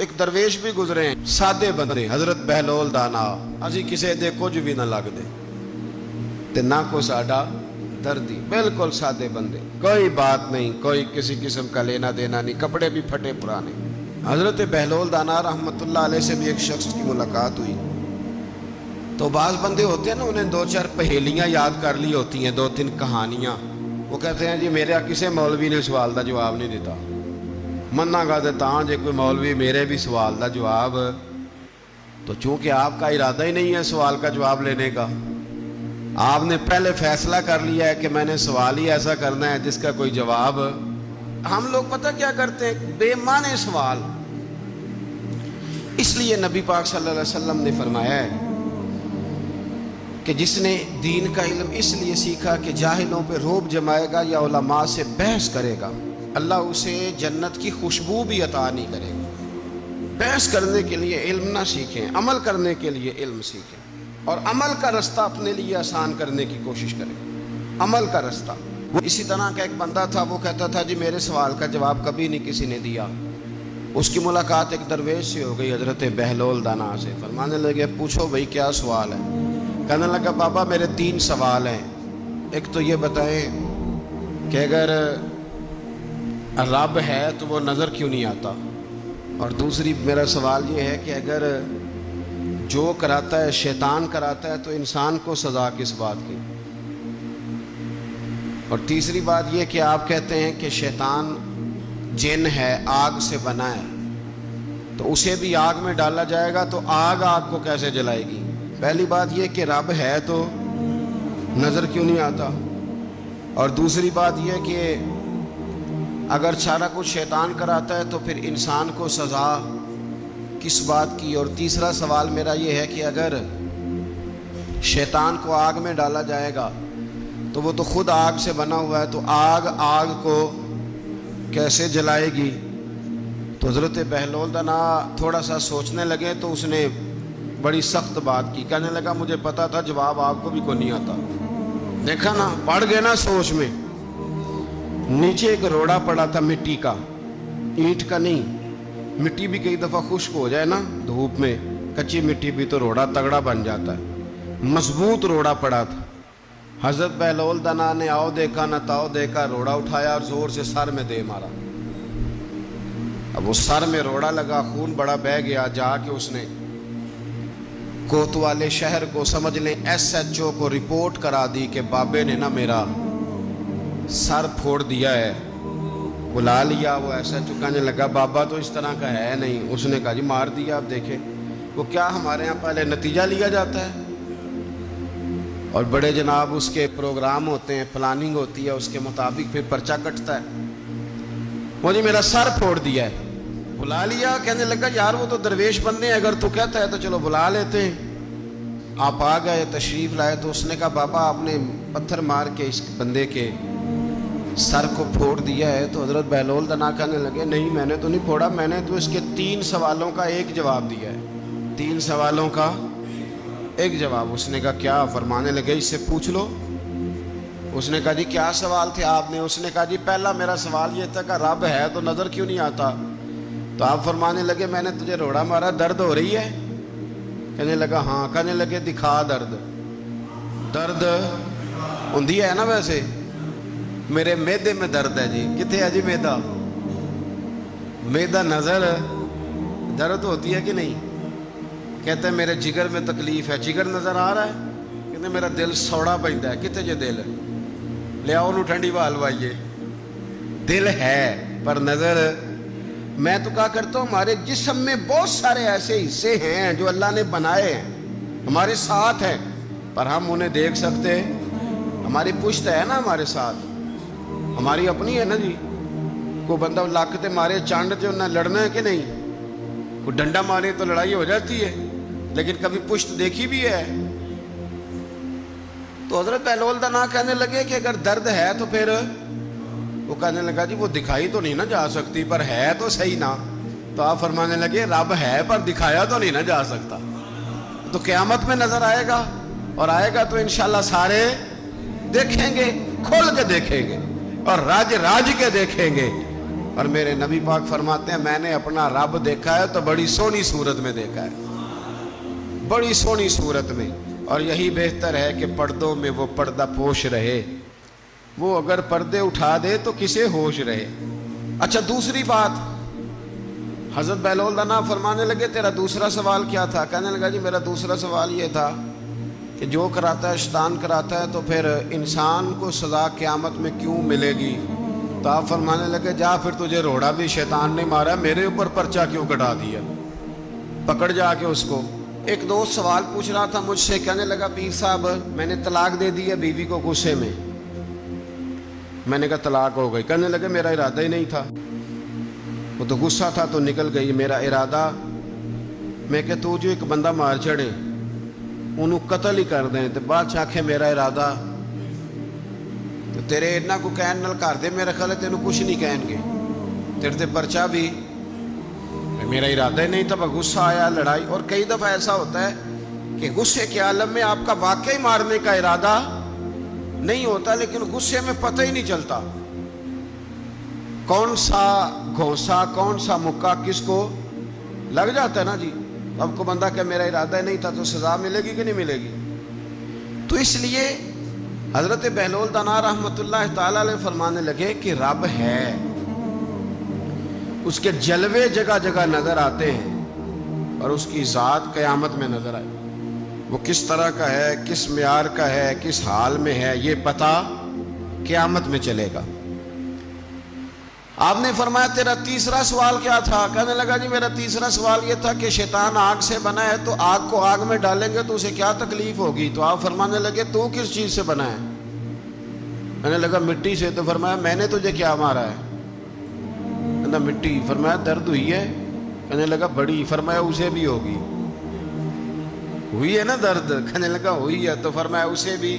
ایک درویش بھی گزرے ہیں, سادے بندے, حضرت بہلول دانا, اسی کسے دے کچھ بھی نہ لگ دے تے نہ کو ساڈا دردی, بالکل سادے بندے, کوئی بات نہیں, کوئی کسی قسم کا لینا دینا نہیں, کپڑے بھی پھٹے پرانے. حضرت بہلول دانا رحمت اللہ علیہ سے بھی ایک شخص کی ملاقات ہوئی. تو بعض بندے ہوتے ہیں نا, انہیں 2-4 پہیلیاں یاد کر لی ہوتی ہیں, 2-3 کہانیاں. وہ کہتے ہیں جی میرے کسی مولوی نے سوال دا جواب نہیں دیتا, مننا گا دیتا ہاں جی کوئی مولوی میرے بھی سوال دا جواب. تو چونکہ آپ کا ارادہ ہی نہیں ہے سوال کا جواب لینے کا, آپ نے پہلے فیصلہ کر لیا ہے کہ میں نے سوال ہی ایسا کرنا ہے جس کا کوئی جواب. ہم لوگ پتہ کیا کرتے ہیں, بے معنی سوال. اس لیے نبی پاک صلی اللہ علیہ وسلم نے فرمایا ہے کہ جس نے دین کا علم اس لیے سیکھا کہ جاہلوں پہ رعب جمائے گا یا علماء سے بحث کرے گا, اللہ اسے جنت کی خوشبو بھی عطا نہیں کرے گا. بحث کرنے کے لیے علم نہ سیکھیں, عمل کرنے کے لیے علم سیکھیں, اور عمل کا رستہ اپنے لیے آسان کرنے کی کوشش کریں. عمل کا رستہ. وہ اسی طرح کا ایک بندہ تھا, وہ کہتا تھا جی میرے سوال کا جواب کبھی نہیں کسی نے دیا. اس کی ملاقات ایک درویش سے ہو گئی, حضرت بہلول دانا سے. فرمانے لگے پوچھو بھئی کیا سوال ہے؟ کہنے لگا بابا میرے 3 سوال ہیں. ایک تو یہ بتائیں کہ اگر رب ہے تو وہ نظر کیوں نہیں آتا, اور دوسری میرا سوال یہ ہے کہ اگر جو کراتا ہے شیطان کراتا ہے تو انسان کو سزا کس بات کی, اور تیسری بات یہ کہ آپ کہتے ہیں کہ شیطان جن ہے, آگ سے بنا ہے, تو اسے بھی آگ میں ڈالا جائے گا تو آگ کو کیسے جلائے گی؟ پہلی بات یہ کہ رب ہے تو نظر کیوں نہیں آتا, اور دوسری بات یہ کہ اگر سارا کچھ شیطان کراتا ہے تو پھر انسان کو سزا کس بات کی. اور تیسرا سوال میرا یہ ہے کہ اگر شیطان کو آگ میں ڈالا جائے گا تو وہ تو خود آگ سے بنا ہوا ہے, تو آگ کو کیسے جلائے گی؟ تو حضرت بہلول دانا تھوڑا سا سوچنے لگے تو اس نے بڑی سخت بات کی. کہنے لگا مجھے پتا تھا جواب آپ کو بھی کوئی نہیں آتا. دیکھا نا, پڑ گئے نا سوچ میں. نیچے ایک روڑا پڑا تھا مٹی کا, اینٹ کا نہیں. مٹی بھی کئی دفعہ خشک ہو جائے نا دھوپ میں, کچی مٹی بھی تو روڑا تگڑا بن جاتا ہے. مضبوط روڑا پڑا تھا. حضرت بہلول دانا نے آؤ دیکھا نہ تاؤ دیکھا, روڑا اٹھایا اور زور سے سر میں دے مارا. اب وہ سر میں روڑا لگا, خون بڑا بہہ گیا. جا کے اس نے کوتوالے شہر کو, سمجھ لیں SHO کو رپورٹ کرا دی کہ بابے نے نا میرا سر پھوڑ دیا ہے. بلا لیا. وہ SHO کہنے لگا بابا تو اس طرح کا ہے نہیں. اس نے کہا جی مار دیا. آپ دیکھیں وہ کیا ہمارے ہاں پہلے نتیجہ لیا جاتا ہے, اور بڑے جناب اس کے پروگرام ہوتے ہیں, پلاننگ ہوتی ہے, اس کے مطابق پھر پرچہ کٹتا ہے. وہ جی میرا سر پھوڑ دیا ہے. بلا لیا. کہنے لگا یار وہ تو درویش بندے ہیں, اگر تو کہتا ہے تو چلو بلا لیتے ہیں. آپ آ گئے, تشریف لائے. تو اس نے کہا بابا آپ نے پتھر مار کے اس بندے کے سر کو پھوڑ دیا ہے. تو حضرت بہلول دانا کہنے لگے نہیں میں نے تو نہیں پھوڑا, میں نے تو اس کے 3 سوالوں کا ایک جواب دیا ہے. 3 سوالوں کا ایک جواب. اس نے کہا کیا؟ فرمانے لگے اس سے پوچھ لو. اس نے کہا جی کیا سوال تھے آپ نے؟ اس نے کہا جی پہلا میرا سوال یہ تھا کہ رب ہے تو نظر کیوں نہیں آتا. تو آپ فرمانے لگے میں نے تجھے روڑا مارا, درد ہو رہی ہے؟ کہنے لگا ہاں. کہنے لگے دکھا درد ہوندی ہے نا ویسے؟ میرے میدے میں درد ہے. جی کتنے ہے جی میدا نظر درد ہوتی ہے کہ نہیں؟ کہتے ہیں میرے جگر میں تکلیف ہے. جگر نظر آ رہا ہے؟ کہتے میرا دل سوڑا پیندا ہے. کتنے جے دل لے آؤ انہوں ٹھنڈی بال لوائیے. دل ہے پر نظر. میں تو کہا کرتا ہوں ہمارے جسم میں بہت سارے ایسے حصے ہیں جو اللہ نے بنائے ہیں, ہمارے ساتھ ہیں, پر ہم انہیں دیکھ سکتے. ہماری پشت ہے نا ہمارے ساتھ, ہماری اپنی ہے نا جی. کوئی بندہ لاکتے مارے چانڈ تے انہیں لڑنا ہے کہ نہیں؟ کوئی ڈنڈا مارے تو لڑائی ہو جاتی ہے, لیکن کبھی پشت دیکھی بھی ہے. تو حضرت بہلول دانا کہنے لگے کہ اگر درد ہے تو پھر, وہ کہنے لگا جی وہ دکھائی تو نہیں نہ جا سکتی, پر ہے تو صحیح نا. تو آپ فرمانے لگے رب ہے پر دکھایا تو نہیں نہ جا سکتا. تو قیامت میں نظر آئے گا, اور آئے گا تو انشاءاللہ سارے دیکھیں گے, کھول کے دیکھیں گے اور راج کے دیکھیں گے. اور میرے نبی پاک فرماتے ہیں میں نے اپنا رب دیکھا ہے تو بڑی سونی صورت میں دیکھا ہے، بڑی سونی صورت میں، اور یہی بہتر ہے کہ پردوں میں وہ پردہ پوش رہے، وہ اگر پردے اٹھا دے تو کسے ہوش رہے۔ اچھا دوسری بات، حضرت بہلول دانا فرمانے لگے تیرا دوسرا سوال کیا تھا؟ کہنے لگا جی میرا دوسرا سوال یہ تھا کہ جو کراتا ہے شیطان کراتا ہے تو پھر انسان کو سزا قیامت میں کیوں ملے گی؟ تو آپ فرمانے لگے جا پھر تجھے روڑا بھی شیطان نے مارا، میرے اوپر پرچہ کیوں کٹا دیا؟ پکڑ جا کے اس کو۔ ایک دوست سوال پوچھ رہا تھا مجھ سے، کہنے لگا پیر صاحب میں نے طلاق دے دی ہے بیوی کو غصے میں۔ میں نے کہا طلاق ہو گئی؟ کہنے لگے میرا ارادہ ہی نہیں تھا، وہ تو غصہ تھا تو نکل گئی، میرا ارادہ میں کہ تو جو ایک بندہ مار چڑے انہوں قتل ہی کر دیں تو بعد چاکھے میرا ارادہ، تو تیرے اتنا کو کہن نل کر دے، میرا خیال ہے تینوں کچھ نہیں کہیں گے، تیرے تے پرچہ بھی میرا ارادہ ہی نہیں تھا، غصہ آیا لڑائی۔ اور کئی دفعہ ایسا ہوتا ہے کہ غصے کے عالم میں آپ کا واقعی مارنے کا ارادہ نہیں ہوتا، لیکن غصے میں پتہ ہی نہیں چلتا کون سا گھونسا کون سا مکہ کس کو لگ جاتا ہے نا جی۔ اب کو بندہ کہ میرا ارادہ نہیں تھا تو سزا ملے گی کہ نہیں ملے گی؟ تو اس لیے حضرت بہلول دانا رحمت اللہ تعالی علیہ فرمانے لگے کہ رب ہے، اس کے جلوے جگہ جگہ نظر آتے ہیں اور اس کی ذات قیامت میں نظر آئے، وہ کس طرح کا ہے، کس معیار کا ہے، کس حال میں ہے، یہ پتہ قیامت میں چلے گا۔ آپ نے فرمایا تیرا تیسرا سوال کیا تھا؟ کہنے لگا جی میرا تیسرا سوال یہ تھا کہ شیطان آگ سے بنا ہے تو آگ کو آگ میں ڈالیں گے تو اسے کیا تکلیف ہوگی؟ تو آپ فرمانے لگے تو کس چیز سے بنا ہے؟ کہنے لگا مٹی سے۔ تو فرمایا میں نے تجھے کیا مارا ہے؟ کہنا مٹی۔ فرمایا درد ہوئی ہے؟ کہنے لگا بڑی۔ فرمایا اسے بھی ہوگی، ہوئی ہے نا درد؟ کہنے لگا ہوئی ہے۔ تو فرمایا اسے بھی